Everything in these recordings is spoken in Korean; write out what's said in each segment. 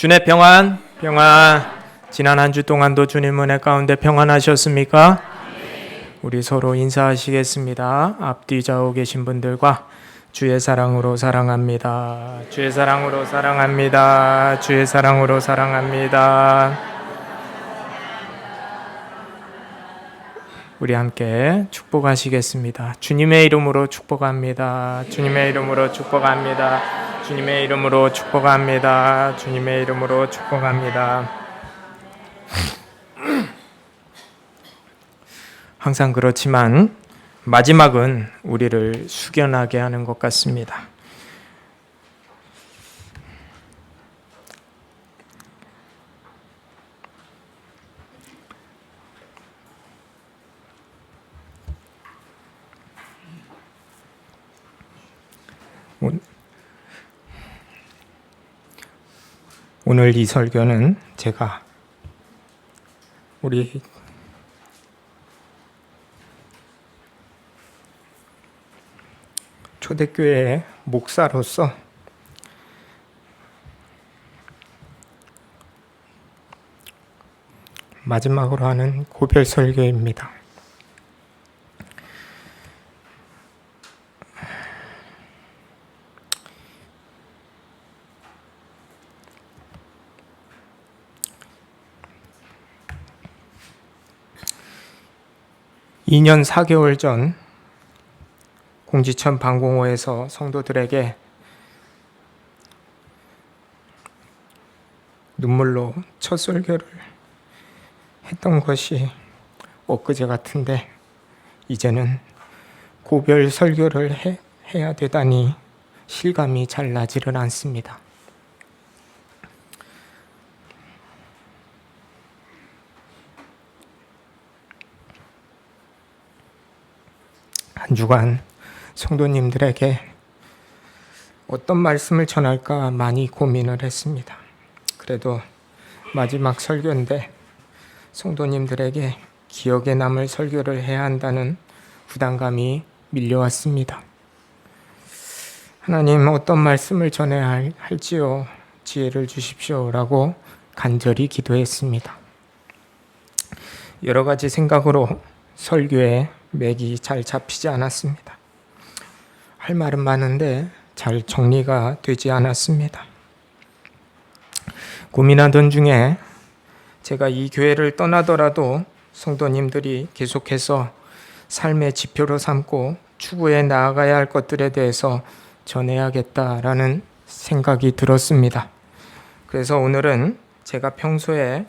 주의 평안, 지난 한 주 동안도 주님 은혜 가운데 평안하셨습니까? 우리 서로 인사하시겠습니다. 앞뒤 좌우 계신 분들과 주의 사랑으로 사랑합니다. 주의 사랑으로 사랑합니다. 주의 사랑으로 사랑합니다. 우리 함께 축복하시겠습니다. 주님의 이름으로 축복합니다. 주님의 이름으로 축복합니다. 주님의 이름으로 축복합니다. 주님의 이름으로 축복합니다. 항상 그렇지만 마지막은 우리를 숙연하게 하는 것 같습니다. 오늘 이 설교는 제가 우리 초대교회의 목사로서 마지막으로 하는 고별 설교입니다. (2년 4개월) 전 공지천 방공호에서 성도들에게 눈물로 첫 설교를 했던 것이 엊그제 같은데 이제는 고별 설교를 해야 되다니 실감이 잘 나지를 않습니다. 한 주간 성도님들에게 어떤 말씀을 전할까 많이 고민을 했습니다. 그래도 마지막 설교인데 성도님들에게 기억에 남을 설교를 해야 한다는 부담감이 밀려왔습니다. 하나님, 어떤 말씀을 전해야 할지요 지혜를 주십시오라고 간절히 기도했습니다. 여러 가지 생각으로 설교에 맥이 잘 잡히지 않았습니다. 할 말은 많은데 잘 정리가 되지 않았습니다. 고민하던 중에 제가 이 교회를 떠나더라도 성도님들이 계속해서 삶의 지표로 삼고 추구해 나아가야 할 것들에 대해서 전해야겠다라는 생각이 들었습니다. 그래서 오늘은 제가 평소에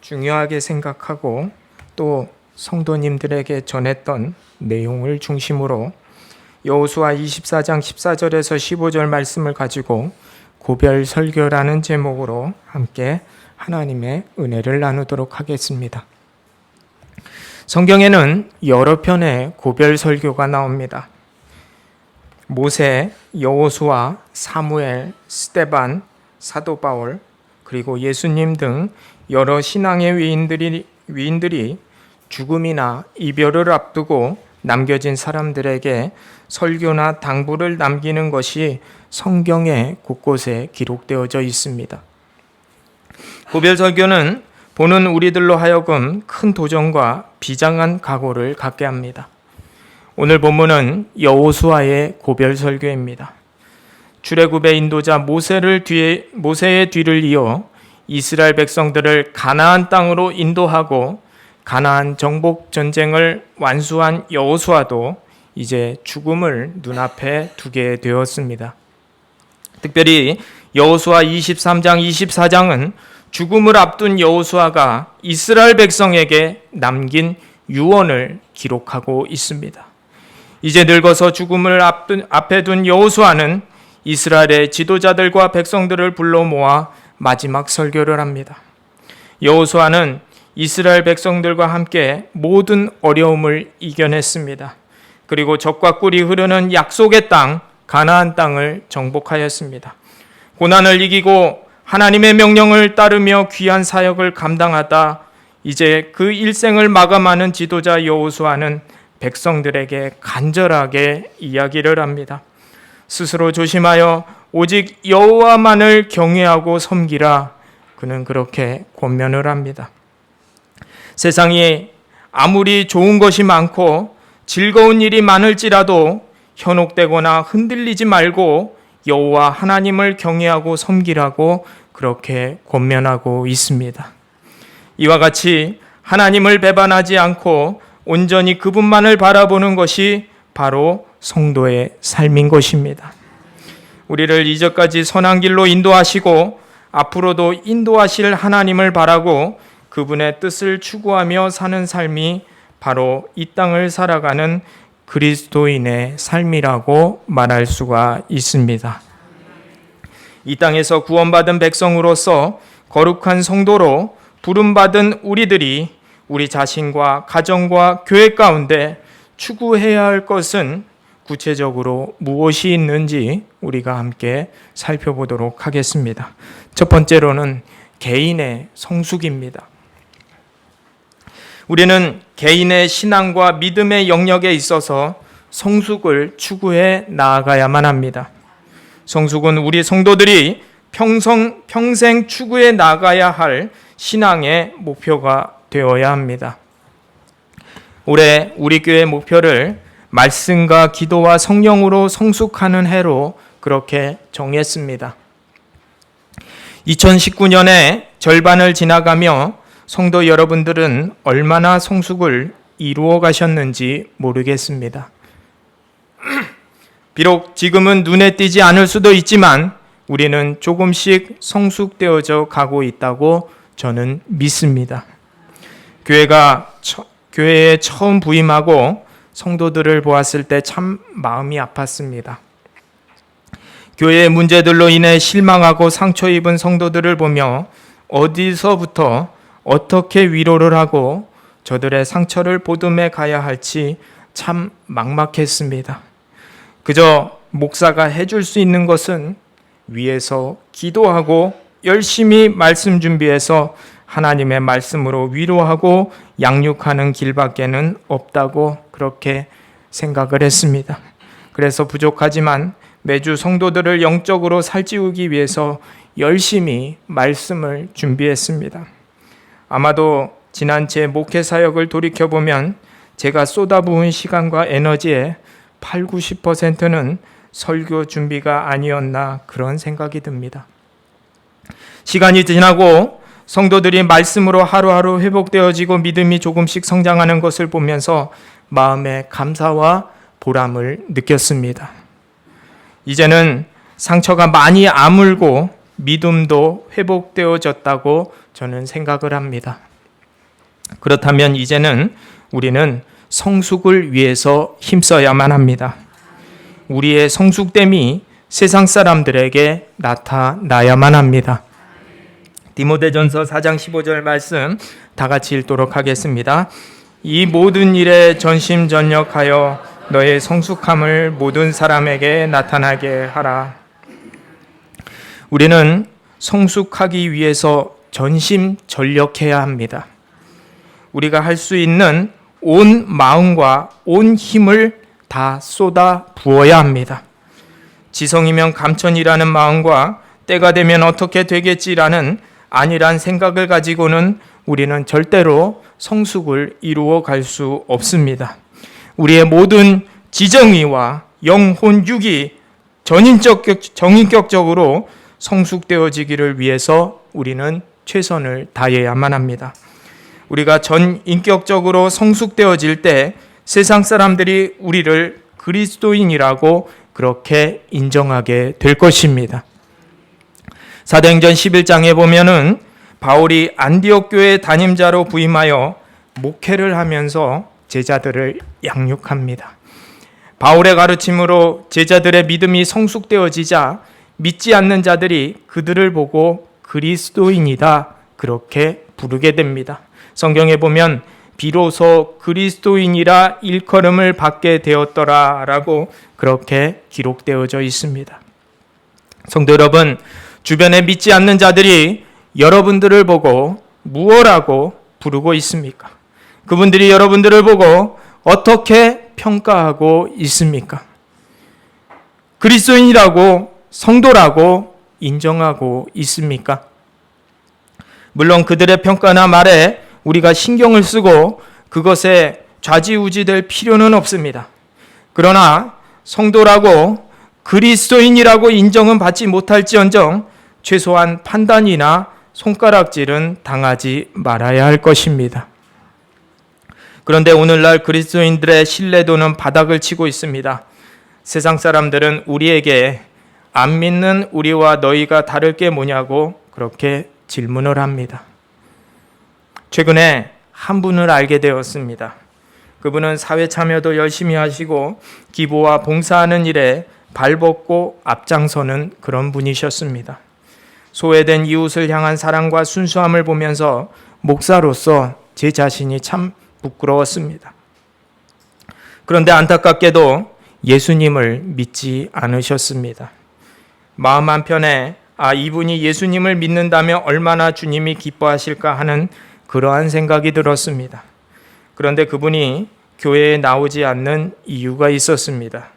중요하게 생각하고 또 성도님들에게 전했던 내용을 중심으로 여호수아 24장 14절에서 15절 말씀을 가지고 고별 설교라는 제목으로 함께 하나님의 은혜를 나누도록 하겠습니다. 성경에는 여러 편의 고별 설교가 나옵니다. 모세, 여호수아, 사무엘, 스데반, 사도 바울, 그리고 예수님 등 여러 신앙의 위인들이 죽음이나 이별을 앞두고 남겨진 사람들에게 설교나 당부를 남기는 것이 성경의 곳곳에 기록되어져 있습니다. 고별 설교는 보는 우리들로 하여금 큰 도전과 비장한 각오를 갖게 합니다. 오늘 본문은 여호수아의 고별 설교입니다. 출애굽의 인도자 모세의 뒤를 이어 이스라엘 백성들을 가나안 땅으로 인도하고 가나안 정복 전쟁을 완수한 여호수아도 이제 죽음을 눈앞에 두게 되었습니다. 특별히 여호수아 23장 24장은 죽음을 앞둔 여호수아가 이스라엘 백성에게 남긴 유언을 기록하고 있습니다. 이제 늙어서 죽음을 앞에 둔 여호수아는 이스라엘의 지도자들과 백성들을 불러 모아 마지막 설교를 합니다. 여호수아는 이스라엘 백성들과 함께 모든 어려움을 이겨냈습니다. 그리고 젖과 꿀이 흐르는 약속의 땅, 가나안 땅을 정복하였습니다. 고난을 이기고 하나님의 명령을 따르며 귀한 사역을 감당하다 이제 그 일생을 마감하는 지도자 여호수아는 백성들에게 간절하게 이야기를 합니다. 스스로 조심하여 오직 여호와만을 경외하고 섬기라. 그는 그렇게 권면을 합니다. 세상에 아무리 좋은 것이 많고 즐거운 일이 많을지라도 현혹되거나 흔들리지 말고 여호와 하나님을 경외하고 섬기라고 그렇게 권면하고 있습니다. 이와 같이 하나님을 배반하지 않고 온전히 그분만을 바라보는 것이 바로 성도의 삶인 것입니다. 우리를 이제까지 선한 길로 인도하시고 앞으로도 인도하실 하나님을 바라고 그분의 뜻을 추구하며 사는 삶이 바로 이 땅을 살아가는 그리스도인의 삶이라고 말할 수가 있습니다. 이 땅에서 구원받은 백성으로서 거룩한 성도로 부름받은 우리들이 우리 자신과 가정과 교회 가운데 추구해야 할 것은 구체적으로 무엇이 있는지 우리가 함께 살펴보도록 하겠습니다. 첫 번째로는 개인의 성숙입니다. 우리는 개인의 신앙과 믿음의 영역에 있어서 성숙을 추구해 나아가야만 합니다. 성숙은 우리 성도들이 평생 추구해 나가야 할 신앙의 목표가 되어야 합니다. 올해 우리 교회 목표를 말씀과 기도와 성령으로 성숙하는 해로 그렇게 정했습니다. 2019년에 절반을 지나가며 성도 여러분들은 얼마나 성숙을 이루어 가셨는지 모르겠습니다. 비록 지금은 눈에 띄지 않을 수도 있지만 우리는 조금씩 성숙되어져 가고 있다고 저는 믿습니다. 교회에 처음 부임하고 성도들을 보았을 때 참 마음이 아팠습니다. 교회의 문제들로 인해 실망하고 상처 입은 성도들을 보며 어디서부터 어떻게 위로를 하고 저들의 상처를 보듬해 가야 할지 참 막막했습니다. 그저 목사가 해줄 수 있는 것은 위에서 기도하고 열심히 말씀 준비해서 하나님의 말씀으로 위로하고 양육하는 길밖에는 없다고 그렇게 생각을 했습니다. 그래서 부족하지만 매주 성도들을 영적으로 살찌우기 위해서 열심히 말씀을 준비했습니다. 아마도 지난 제 목회 사역을 돌이켜보면 제가 쏟아부은 시간과 에너지의 80~90%는 설교 준비가 아니었나 그런 생각이 듭니다. 시간이 지나고 성도들이 말씀으로 하루하루 회복되어지고 믿음이 조금씩 성장하는 것을 보면서 마음의 감사와 보람을 느꼈습니다. 이제는 상처가 많이 아물고 믿음도 회복되어졌다고 저는 생각을 합니다. 그렇다면 이제는 우리는 성숙을 위해서 힘써야만 합니다. 우리의 성숙됨이 세상 사람들에게 나타나야만 합니다. 디모데전서 4장 15절 말씀 다 같이 읽도록 하겠습니다. 이 모든 일에 전심전력하여 너의 성숙함을 모든 사람에게 나타나게 하라. 우리는 성숙하기 위해서 전심전력해야 합니다. 우리가 할 수 있는 온 마음과 온 힘을 다 쏟아 부어야 합니다. 지성이면 감천이라는 마음과 때가 되면 어떻게 되겠지라는 안일한 생각을 가지고는 우리는 절대로 성숙을 이루어 갈 수 없습니다. 우리의 모든 지정의와 영혼 육이 전인격적으로 성숙되어지기를 위해서 우리는 최선을 다해야만 합니다. 우리가 전인격적으로 성숙되어질 때 세상 사람들이 우리를 그리스도인이라고 그렇게 인정하게 될 것입니다. 사도행전 11장에 보면은 바울이 안디옥 교회 담임자로 부임하여 목회를 하면서 제자들을 양육합니다. 바울의 가르침으로 제자들의 믿음이 성숙되어지자 믿지 않는 자들이 그들을 보고 그리스도인이다 그렇게 부르게 됩니다. 성경에 보면 비로소 그리스도인이라 일컬음을 받게 되었더라 라고 그렇게 기록되어져 있습니다. 성도 여러분, 주변에 믿지 않는 자들이 여러분들을 보고 무엇라고 부르고 있습니까? 그분들이 여러분들을 보고 어떻게 평가하고 있습니까? 그리스도인이라고 성도라고 인정하고 있습니까? 물론 그들의 평가나 말에 우리가 신경을 쓰고 그것에 좌지우지될 필요는 없습니다. 그러나 성도라고 그리스도인이라고 인정은 받지 못할지언정 최소한 판단이나 손가락질은 당하지 말아야 할 것입니다. 그런데 오늘날 그리스도인들의 신뢰도는 바닥을 치고 있습니다. 세상 사람들은 우리에게 안 믿는 우리와 너희가 다를 게 뭐냐고 그렇게 질문을 합니다. 최근에 한 분을 알게 되었습니다. 그분은 사회 참여도 열심히 하시고 기부와 봉사하는 일에 발벗고 앞장서는 그런 분이셨습니다. 소외된 이웃을 향한 사랑과 순수함을 보면서 목사로서 제 자신이 참 부끄러웠습니다. 그런데 안타깝게도 예수님을 믿지 않으셨습니다. 마음 한편에 이분이 예수님을 믿는다면 얼마나 주님이 기뻐하실까 하는 그러한 생각이 들었습니다. 그런데 그분이 교회에 나오지 않는 이유가 있었습니다.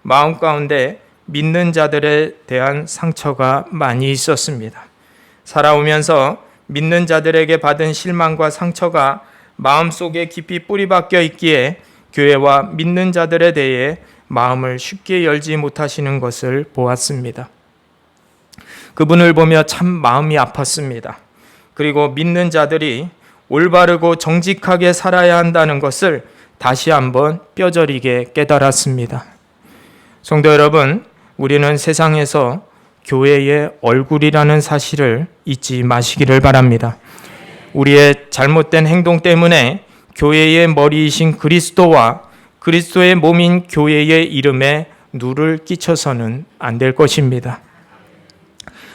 마음 가운데 믿는 자들에 대한 상처가 많이 있었습니다. 살아오면서 믿는 자들에게 받은 실망과 상처가 마음속에 깊이 뿌리박혀 있기에 교회와 믿는 자들에 대해 마음을 쉽게 열지 못하시는 것을 보았습니다. 그분을 보며 참 마음이 아팠습니다. 그리고 믿는 자들이 올바르고 정직하게 살아야 한다는 것을 다시 한번 뼈저리게 깨달았습니다. 성도 여러분, 우리는 세상에서 교회의 얼굴이라는 사실을 잊지 마시기를 바랍니다. 우리의 잘못된 행동 때문에 교회의 머리이신 그리스도와 그리스도의 몸인 교회의 이름에 누를 끼쳐서는 안 될 것입니다.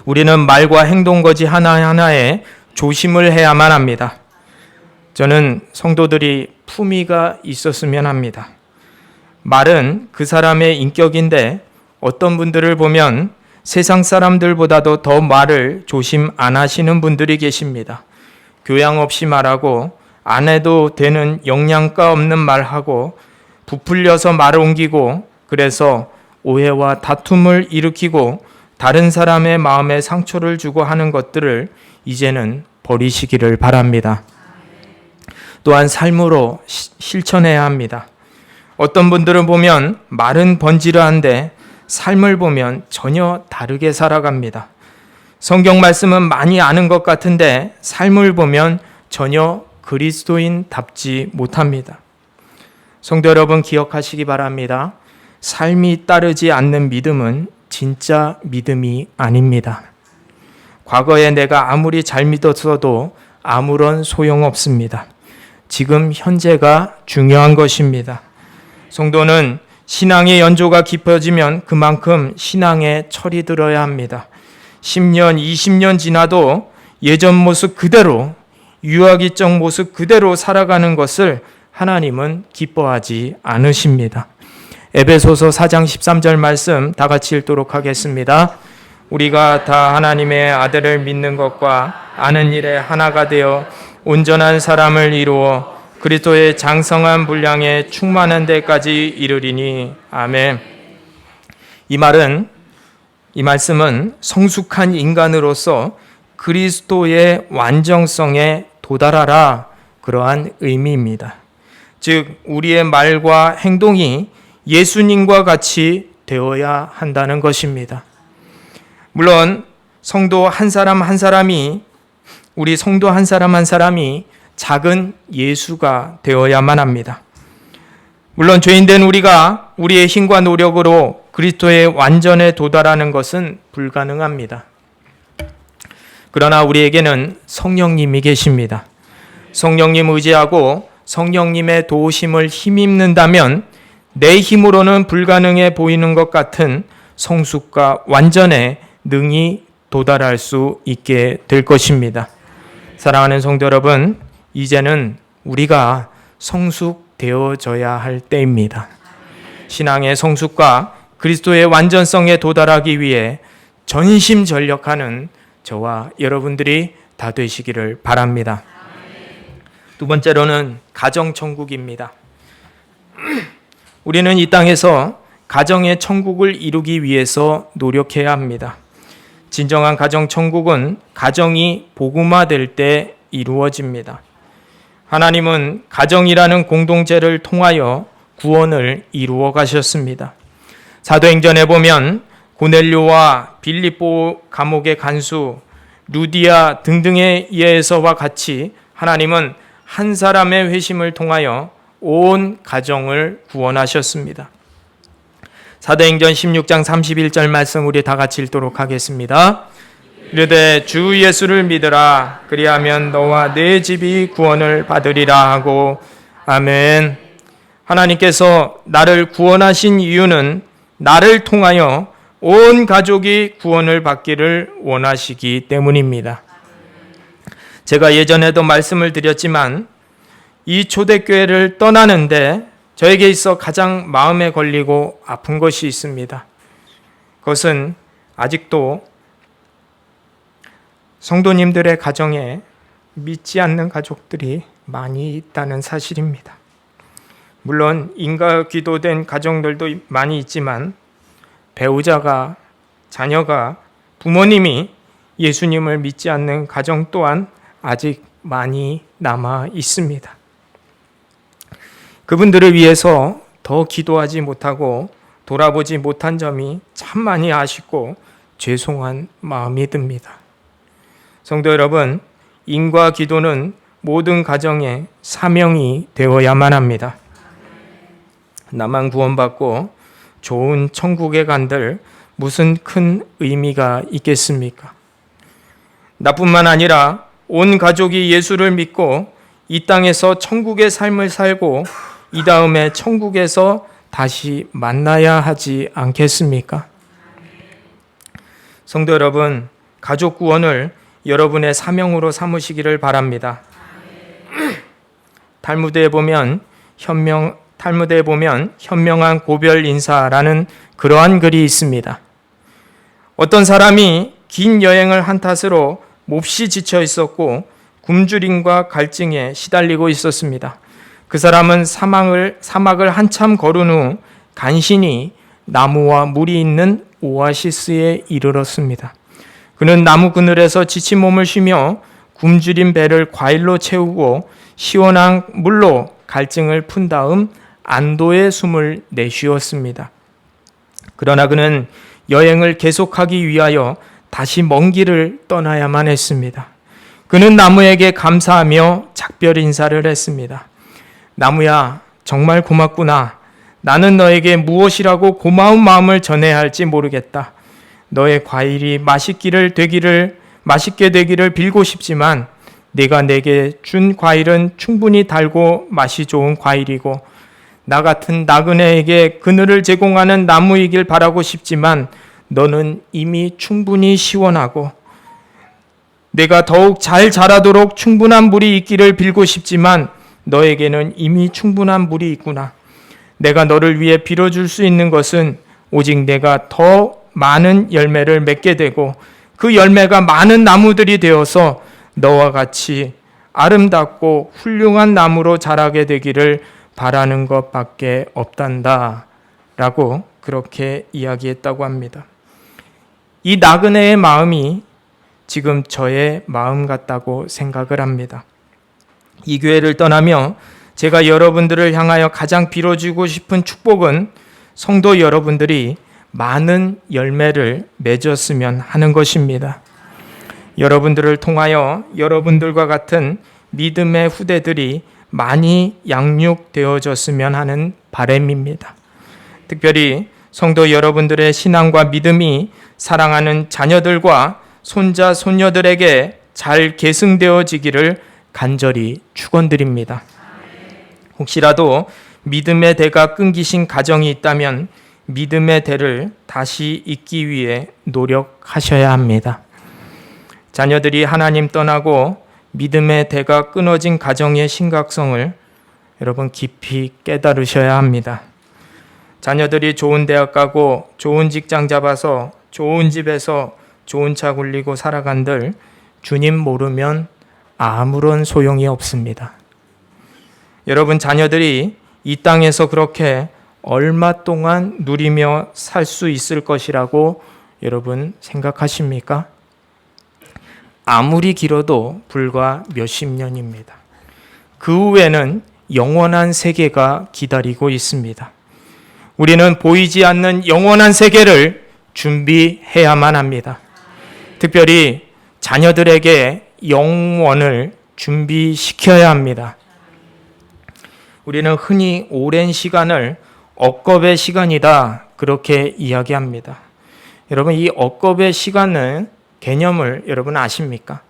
우리는 말과 행동 거지 하나하나에 조심을 해야만 합니다. 저는 성도들이 품위가 있었으면 합니다. 말은 그 사람의 인격인데 어떤 분들을 보면 세상 사람들보다도 더 말을 조심 안 하시는 분들이 계십니다. 교양 없이 말하고 안 해도 되는 영양가 없는 말하고 부풀려서 말을 옮기고 그래서 오해와 다툼을 일으키고 다른 사람의 마음에 상처를 주고 하는 것들을 이제는 버리시기를 바랍니다. 또한 삶으로 실천해야 합니다. 어떤 분들은 보면 말은 번지르한데 삶을 보면 전혀 다르게 살아갑니다. 성경 말씀은 많이 아는 것 같은데 삶을 보면 전혀 그리스도인답지 못합니다. 성도 여러분 기억하시기 바랍니다. 삶이 따르지 않는 믿음은 진짜 믿음이 아닙니다. 과거에 내가 아무리 잘 믿었어도 아무런 소용없습니다. 지금 현재가 중요한 것입니다. 성도는 신앙의 연조가 깊어지면 그만큼 신앙에 철이 들어야 합니다. 10년, 20년 지나도 예전 모습 그대로, 유아기적 모습 그대로 살아가는 것을 하나님은 기뻐하지 않으십니다. 에베소서 4장 13절 말씀 다 같이 읽도록 하겠습니다. 우리가 다 하나님의 아들을 믿는 것과 아는 일에 하나가 되어 온전한 사람을 이루어 그리스도의 장성한 분량에 충만한 데까지 이르리니 아멘. 이 말씀은 성숙한 인간으로서 그리스도의 완전성에 도달하라 그러한 의미입니다. 즉 우리의 말과 행동이 예수님과 같이 되어야 한다는 것입니다. 물론 성도 한 사람 한 사람이 우리 성도 한 사람이 작은 예수가 되어야만 합니다. 물론 죄인된 우리가 우리의 힘과 노력으로 그리스도의 완전에 도달하는 것은 불가능합니다. 그러나 우리에게는 성령님이 계십니다. 성령님 의지하고 성령님의 도우심을 힘입는다면 내 힘으로는 불가능해 보이는 것 같은 성숙과 완전에 능히 도달할 수 있게 될 것입니다. 사랑하는 성도 여러분, 이제는 우리가 성숙되어져야 할 때입니다. 신앙의 성숙과 그리스도의 완전성에 도달하기 위해 전심전력하는 저와 여러분들이 다 되시기를 바랍니다. 두 번째로는 가정천국입니다. 우리는 이 땅에서 가정의 천국을 이루기 위해서 노력해야 합니다. 진정한 가정 천국은 가정이 복음화될 때 이루어집니다. 하나님은 가정이라는 공동체를 통하여 구원을 이루어 가셨습니다. 사도행전에 보면 고넬료와 빌립보 감옥의 간수, 루디아 등등에 의해서와 같이 하나님은 한 사람의 회심을 통하여 온 가정을 구원하셨습니다. 사도행전 16장 31절 말씀 우리 다 같이 읽도록 하겠습니다. 이르되 주 예수를 믿으라. 그리하면 너와 네 집이 구원을 받으리라 하고. 아멘. 하나님께서 나를 구원하신 이유는 나를 통하여 온 가족이 구원을 받기를 원하시기 때문입니다. 제가 예전에도 말씀을 드렸지만 이 초대교회를 떠나는데 저에게 있어 가장 마음에 걸리고 아픈 것이 있습니다. 그것은 아직도 성도님들의 가정에 믿지 않는 가족들이 많이 있다는 사실입니다. 물론 인과 기도된 가정들도 많이 있지만 배우자가, 자녀가, 부모님이 예수님을 믿지 않는 가정 또한 아직 많이 남아 있습니다. 그분들을 위해서 더 기도하지 못하고 돌아보지 못한 점이 참 많이 아쉽고 죄송한 마음이 듭니다. 성도 여러분, 인과 기도는 모든 가정의 사명이 되어야만 합니다. 나만 구원받고 좋은 천국에 간들 무슨 큰 의미가 있겠습니까? 나뿐만 아니라 온 가족이 예수를 믿고 이 땅에서 천국의 삶을 살고 이 다음에 천국에서 다시 만나야 하지 않겠습니까? 성도 여러분, 가족 구원을 여러분의 사명으로 삼으시기를 바랍니다. 탈무드에 보면 현명한 고별 인사라는 그러한 글이 있습니다. 어떤 사람이 긴 여행을 한 탓으로 몹시 지쳐 있었고 굶주림과 갈증에 시달리고 있었습니다. 그 사람은 사막을 한참 걸은 후 간신히 나무와 물이 있는 오아시스에 이르렀습니다. 그는 나무 그늘에서 지친 몸을 쉬며 굶주린 배를 과일로 채우고 시원한 물로 갈증을 푼 다음 안도의 숨을 내쉬었습니다. 그러나 그는 여행을 계속하기 위하여 다시 먼 길을 떠나야만 했습니다. 그는 나무에게 감사하며 작별 인사를 했습니다. 나무야, 정말 고맙구나. 나는 너에게 무엇이라고 고마운 마음을 전해야 할지 모르겠다. 너의 과일이 맛있게 되기를 빌고 싶지만 네가 내게 준 과일은 충분히 달고 맛이 좋은 과일이고 나 같은 나그네에게 그늘을 제공하는 나무이길 바라고 싶지만 너는 이미 충분히 시원하고 내가 더욱 잘 자라도록 충분한 물이 있기를 빌고 싶지만 너에게는 이미 충분한 물이 있구나. 내가 너를 위해 빌어줄 수 있는 것은 오직 내가 더 많은 열매를 맺게 되고 그 열매가 많은 나무들이 되어서 너와 같이 아름답고 훌륭한 나무로 자라게 되기를 바라는 것밖에 없단다 라고 그렇게 이야기했다고 합니다. 이 나그네의 마음이 지금 저의 마음 같다고 생각을 합니다. 이 교회를 떠나며 제가 여러분들을 향하여 가장 빌어주고 싶은 축복은 성도 여러분들이 많은 열매를 맺었으면 하는 것입니다. 여러분들을 통하여 여러분들과 같은 믿음의 후대들이 많이 양육되어졌으면 하는 바람입니다. 특별히 성도 여러분들의 신앙과 믿음이 사랑하는 자녀들과 손자, 손녀들에게 잘 계승되어지기를 간절히 축원드립니다. 혹시라도 믿음의 대가 끊기신 가정이 있다면 믿음의 대를 다시 잇기 위해 노력하셔야 합니다. 자녀들이 하나님 떠나고 믿음의 대가 끊어진 가정의 심각성을 여러분 깊이 깨달으셔야 합니다. 자녀들이 좋은 대학 가고 좋은 직장 잡아서 좋은 집에서 좋은 차 굴리고 살아간들 주님 모르면 아무런 소용이 없습니다. 여러분 자녀들이 이 땅에서 그렇게 얼마 동안 누리며 살 수 있을 것이라고 여러분 생각하십니까? 아무리 길어도 불과 몇십 년입니다. 그 후에는 영원한 세계가 기다리고 있습니다. 우리는 보이지 않는 영원한 세계를 준비해야만 합니다. 특별히 자녀들에게 영원을 준비시켜야 합니다. 우리는 흔히 오랜 시간을 억겁의 시간이다 그렇게 이야기합니다. 여러분, 이 억겁의 시간은 개념을 여러분 아십니까?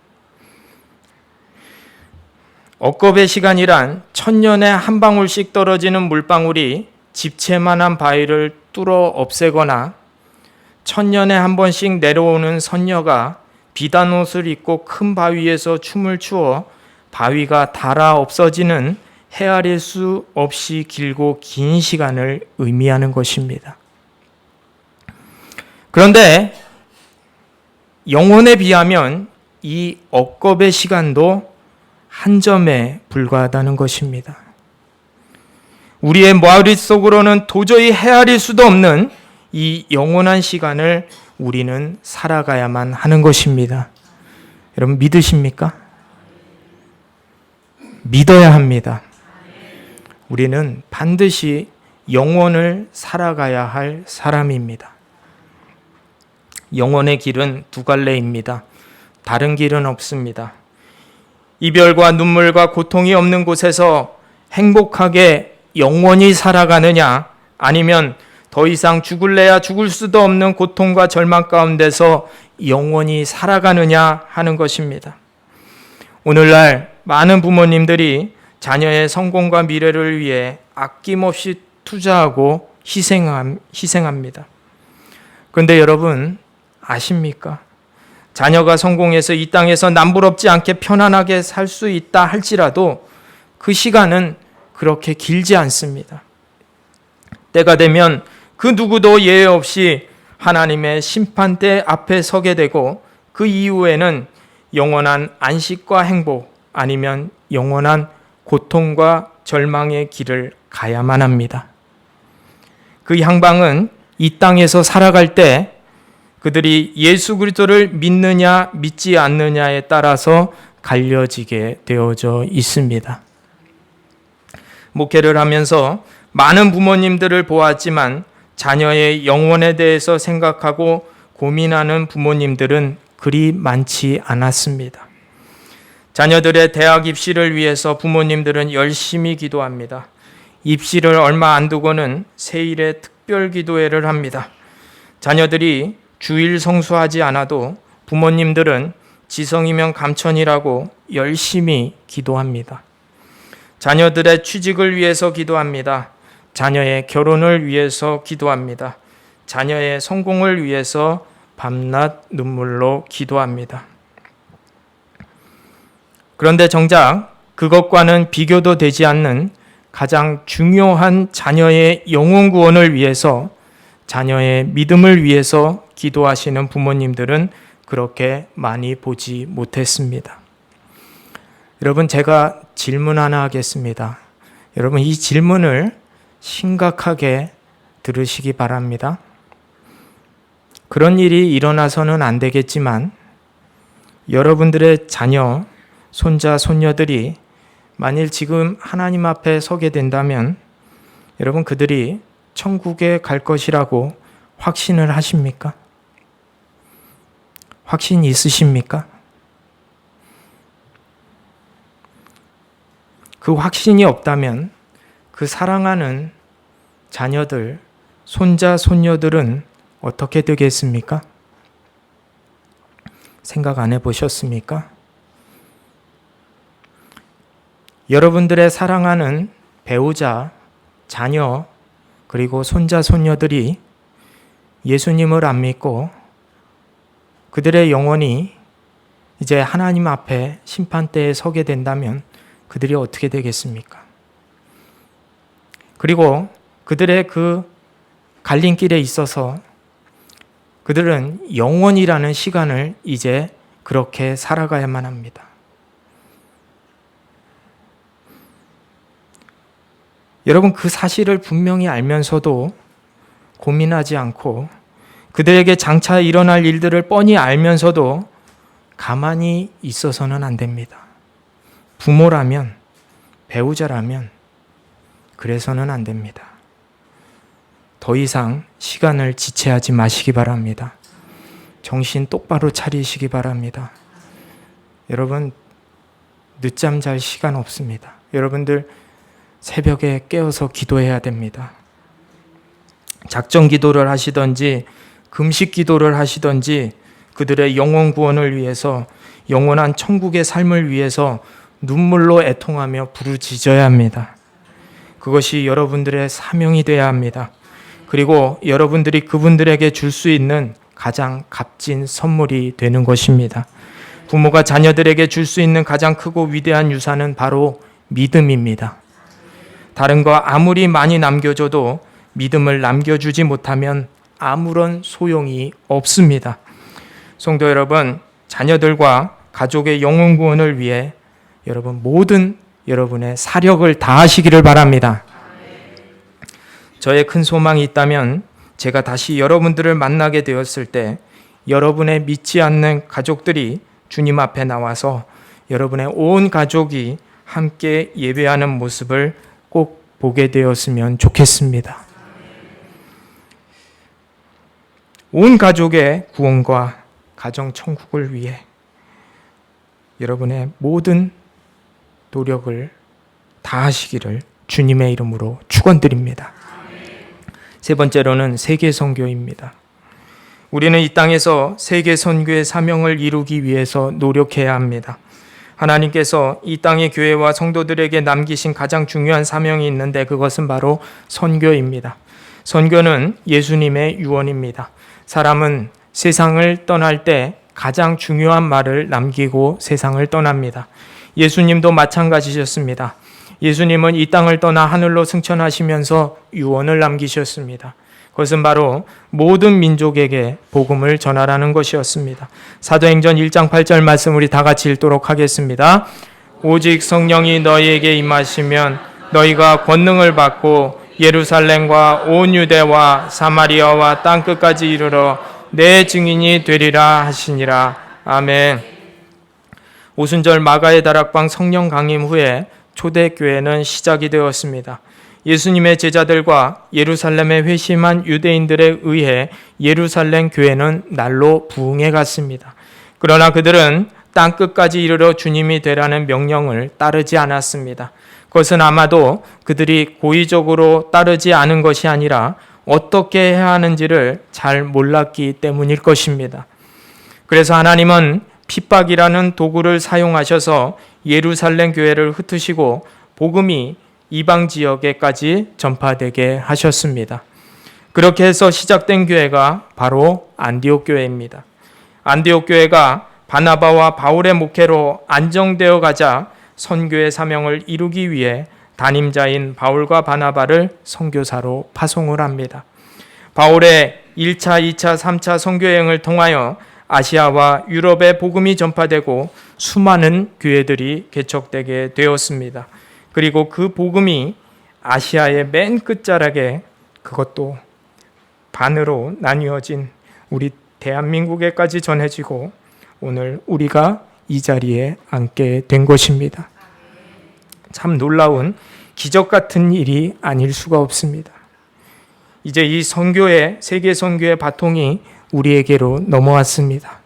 억겁의 시간이란 천년에 한 방울씩 떨어지는 물방울이 집채만한 바위를 뚫어 없애거나 천년에 한 번씩 내려오는 선녀가 비단 옷을 입고 큰 바위에서 춤을 추어 바위가 닳아 없어지는 헤아릴 수 없이 길고 긴 시간을 의미하는 것입니다. 그런데 영혼에 비하면 이 억겁의 시간도 한 점에 불과하다는 것입니다. 우리의 머릿속으로는 도저히 헤아릴 수도 없는 이 영원한 시간을 우리는 살아가야만 하는 것입니다. 여러분 믿으십니까? 믿어야 합니다. 우리는 반드시 영원을 살아가야 할 사람입니다. 영원의 길은 두 갈래입니다. 다른 길은 없습니다. 이별과 눈물과 고통이 없는 곳에서 행복하게 영원히 살아가느냐, 아니면 더 이상 죽을래야 죽을 수도 없는 고통과 절망 가운데서 영원히 살아가느냐 하는 것입니다. 오늘날 많은 부모님들이 자녀의 성공과 미래를 위해 아낌없이 투자하고 희생합니다. 그런데 여러분 아십니까? 자녀가 성공해서 이 땅에서 남부럽지 않게 편안하게 살 수 있다 할지라도 그 시간은 그렇게 길지 않습니다. 때가 되면 그 누구도 예외 없이 하나님의 심판대 앞에 서게 되고 그 이후에는 영원한 안식과 행복, 아니면 영원한 고통과 절망의 길을 가야만 합니다. 그 향방은 이 땅에서 살아갈 때 그들이 예수 그리스도를 믿느냐 믿지 않느냐에 따라서 갈려지게 되어져 있습니다. 목회를 하면서 많은 부모님들을 보았지만 자녀의 영혼에 대해서 생각하고 고민하는 부모님들은 그리 많지 않았습니다. 자녀들의 대학 입시를 위해서 부모님들은 열심히 기도합니다. 입시를 얼마 안 두고는 세일의 특별 기도회를 합니다. 자녀들이 주일 성수하지 않아도 부모님들은 지성이면 감천이라고 열심히 기도합니다. 자녀들의 취직을 위해서 기도합니다. 자녀의 결혼을 위해서 기도합니다. 자녀의 성공을 위해서 밤낮 눈물로 기도합니다. 그런데 정작 그것과는 비교도 되지 않는 가장 중요한 자녀의 영혼 구원을 위해서, 자녀의 믿음을 위해서 기도하시는 부모님들은 그렇게 많이 보지 못했습니다. 여러분, 제가 질문 하나 하겠습니다. 여러분, 이 질문을 심각하게 들으시기 바랍니다. 그런 일이 일어나서는 안 되겠지만 여러분들의 자녀, 손자, 손녀들이 만일 지금 하나님 앞에 서게 된다면 여러분 그들이 천국에 갈 것이라고 확신을 하십니까? 확신이 있으십니까? 그 확신이 없다면 그 사랑하는 자녀들, 손자, 손녀들은 어떻게 되겠습니까? 생각 안 해보셨습니까? 여러분들의 사랑하는 배우자, 자녀, 그리고 손자, 손녀들이 예수님을 안 믿고 그들의 영혼이 이제 하나님 앞에 심판대에 서게 된다면 그들이 어떻게 되겠습니까? 그리고 그들의 그 갈림길에 있어서 그들은 영원이라는 시간을 이제 그렇게 살아가야만 합니다. 여러분, 그 사실을 분명히 알면서도 고민하지 않고 그들에게 장차 일어날 일들을 뻔히 알면서도 가만히 있어서는 안 됩니다. 부모라면, 배우자라면 그래서는 안 됩니다. 더 이상 시간을 지체하지 마시기 바랍니다. 정신 똑바로 차리시기 바랍니다. 여러분, 늦잠 잘 시간 없습니다. 여러분들 새벽에 깨어서 기도해야 됩니다. 작정 기도를 하시든지 금식 기도를 하시든지 그들의 영혼 구원을 위해서, 영원한 천국의 삶을 위해서 눈물로 애통하며 부르짖어야 합니다. 그것이 여러분들의 사명이 되어야 합니다. 그리고 여러분들이 그분들에게 줄 수 있는 가장 값진 선물이 되는 것입니다. 부모가 자녀들에게 줄 수 있는 가장 크고 위대한 유산은 바로 믿음입니다. 다른 거 아무리 많이 남겨줘도 믿음을 남겨주지 못하면 아무런 소용이 없습니다. 성도 여러분, 자녀들과 가족의 영혼 구원을 위해 여러분 모든 여러분의 사력을 다하시기를 바랍니다. 저의 큰 소망이 있다면 제가 다시 여러분들을 만나게 되었을 때 여러분의 믿지 않는 가족들이 주님 앞에 나와서 여러분의 온 가족이 함께 예배하는 모습을 꼭 보게 되었으면 좋겠습니다. 온 가족의 구원과 가정 천국을 위해 여러분의 모든 노력을 다하시기를 주님의 이름으로 축원드립니다. 세 번째로는 세계 선교입니다. 우리는 이 땅에서 세계 선교의 사명을 이루기 위해서 노력해야 합니다. 하나님께서 이 땅의 교회와 성도들에게 남기신 가장 중요한 사명이 있는데 그것은 바로 선교입니다. 선교는 예수님의 유언입니다. 사람은 세상을 떠날 때 가장 중요한 말을 남기고 세상을 떠납니다. 예수님도 마찬가지셨습니다. 예수님은 이 땅을 떠나 하늘로 승천하시면서 유언을 남기셨습니다. 그것은 바로 모든 민족에게 복음을 전하라는 것이었습니다. 사도행전 1장 8절 말씀 우리 다 같이 읽도록 하겠습니다. 오직 성령이 너희에게 임하시면 너희가 권능을 받고 예루살렘과 온 유대와 사마리아와 땅끝까지 이르러 내 증인이 되리라 하시니라. 아멘. 오순절 마가의 다락방 성령 강림 후에 초대교회는 시작이 되었습니다. 예수님의 제자들과 예루살렘에 회심한 유대인들에 의해 예루살렘 교회는 날로 부흥해 갔습니다. 그러나 그들은 땅끝까지 이르러 주님이 되라는 명령을 따르지 않았습니다. 그것은 아마도 그들이 고의적으로 따르지 않은 것이 아니라 어떻게 해야 하는지를 잘 몰랐기 때문일 것입니다. 그래서 하나님은 핍박이라는 도구를 사용하셔서 예루살렘 교회를 흩으시고 복음이 이방 지역에까지 전파되게 하셨습니다. 그렇게 해서 시작된 교회가 바로 안디옥 교회입니다. 안디옥 교회가 바나바와 바울의 목회로 안정되어 가자 선교의 사명을 이루기 위해 담임자인 바울과 바나바를 선교사로 파송을 합니다. 바울의 1차, 2차, 3차 선교여행을 통하여 아시아와 유럽에 복음이 전파되고 수많은 교회들이 개척되게 되었습니다. 그리고 그 복음이 아시아의 맨 끝자락에 그것도 반으로 나뉘어진 우리 대한민국에까지 전해지고 오늘 우리가 이 자리에 앉게 된 것입니다. 참 놀라운 기적 같은 일이 아닐 수가 없습니다. 이제 이 선교의 세계 선교의 바통이 우리에게로 넘어왔습니다.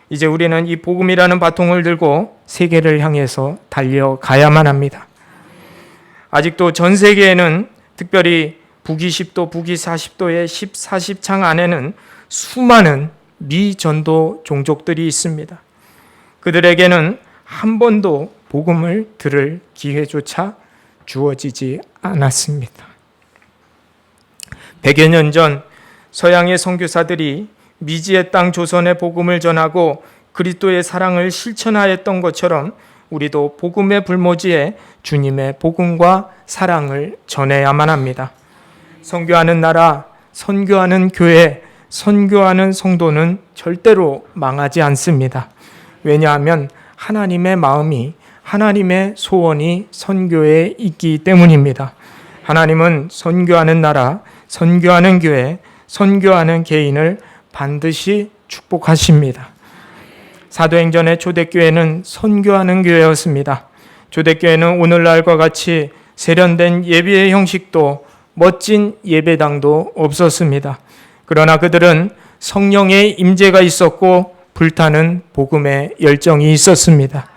이제 우리는 이 복음이라는 바통을 들고 세계를 향해서 달려가야만 합니다. 아직도 전 세계에는 특별히 북20도, 북40도의 10-40창 안에는 수많은 미전도 종족들이 있습니다. 그들에게는 한 번도 복음을 들을 기회조차 주어지지 않았습니다. 100여 년 전 서양의 선교사들이 미지의 땅 조선의 복음을 전하고 그리스도의 사랑을 실천하였던 것처럼 우리도 복음의 불모지에 주님의 복음과 사랑을 전해야만 합니다. 선교하는 나라, 선교하는 교회, 선교하는 성도는 절대로 망하지 않습니다. 왜냐하면 하나님의 마음이 하나님의 소원이 선교에 있기 때문입니다. 하나님은 선교하는 나라, 선교하는 교회, 선교하는 개인을 반드시 축복하십니다. 사도행전의 초대교회는 선교하는 교회였습니다. 초대교회는 오늘날과 같이 세련된 예배의 형식도 멋진 예배당도 없었습니다. 그러나 그들은 성령의 임재가 있었고 불타는 복음의 열정이 있었습니다.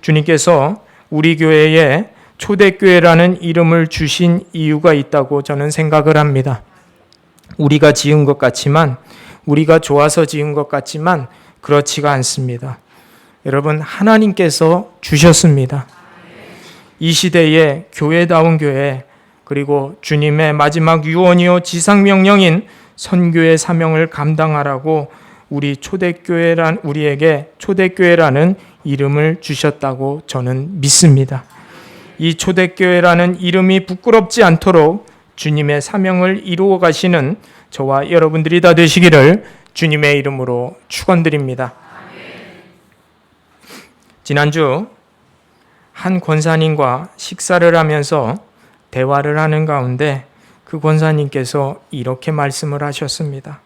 주님께서 우리 교회에 초대교회라는 이름을 주신 이유가 있다고 저는 생각을 합니다. 우리가 지은 것 같지만, 우리가 좋아서 지은 것 같지만 그렇지가 않습니다. 여러분, 하나님께서 주셨습니다. 이 시대에 교회다운 교회, 그리고 주님의 마지막 유언이요 지상명령인 선교의 사명을 감당하라고 우리에게 초대교회라는 이름을 주셨다고 저는 믿습니다. 이 초대교회라는 이름이 부끄럽지 않도록 주님의 사명을 이루어 가시는 저와 여러분들이 다 되시기를 주님의 이름으로 축원드립니다. 지난주 한 권사님과 식사를 하면서 대화를 하는 가운데 그 권사님께서 이렇게 말씀을 하셨습니다.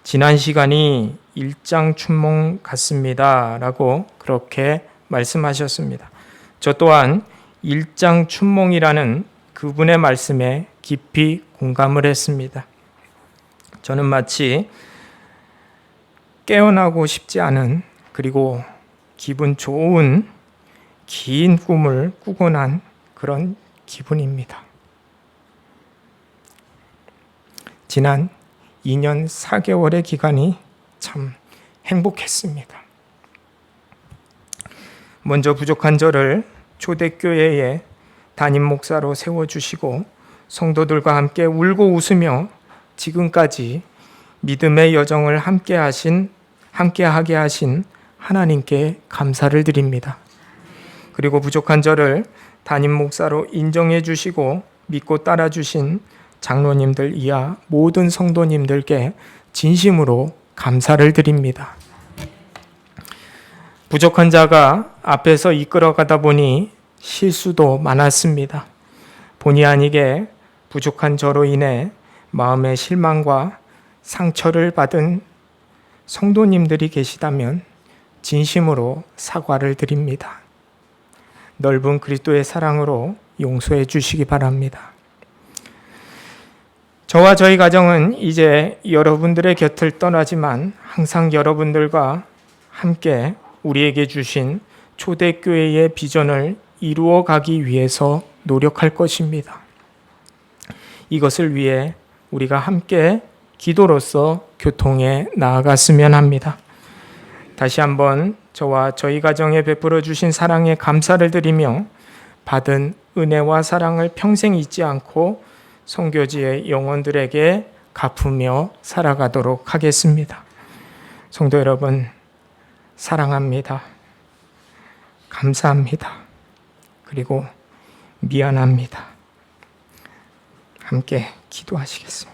지난 시간이 일장춘몽 같습니다 라고 그렇게 말씀하셨습니다. 저 또한 일장춘몽이라는 그분의 말씀에 깊이 공감을 했습니다. 저는 마치 깨어나고 싶지 않은, 그리고 기분 좋은 긴 꿈을 꾸고 난 그런 기분입니다. 지난 2년 4개월의 기간이 참 행복했습니다. 먼저 부족한 저를 초대교회에 담임 목사로 세워주시고 성도들과 함께 울고 웃으며 지금까지 믿음의 여정을 함께하게 하신 하나님께 감사를 드립니다. 그리고 부족한 저를 담임 목사로 인정해 주시고 믿고 따라 주신 장로님들 이하 모든 성도님들께 진심으로 감사를 드립니다. 부족한 자가 앞에서 이끌어가다 보니 실수도 많았습니다. 본의 아니게 부족한 저로 인해 마음의 실망과 상처를 받은 성도님들이 계시다면 진심으로 사과를 드립니다. 넓은 그리스도의 사랑으로 용서해 주시기 바랍니다. 저와 저희 가정은 이제 여러분들의 곁을 떠나지만 항상 여러분들과 함께 우리에게 주신 초대교회의 비전을 이루어 가기 위해서 노력할 것입니다. 이것을 위해 우리가 함께 기도로서 교통에 나아갔으면 합니다. 다시 한번 저와 저희 가정에 베풀어 주신 사랑에 감사를 드리며 받은 은혜와 사랑을 평생 잊지 않고 선교지의 영혼들에게 갚으며 살아가도록 하겠습니다. 성도 여러분, 사랑합니다. 감사합니다. 그리고 미안합니다. 함께 기도하시겠습니다.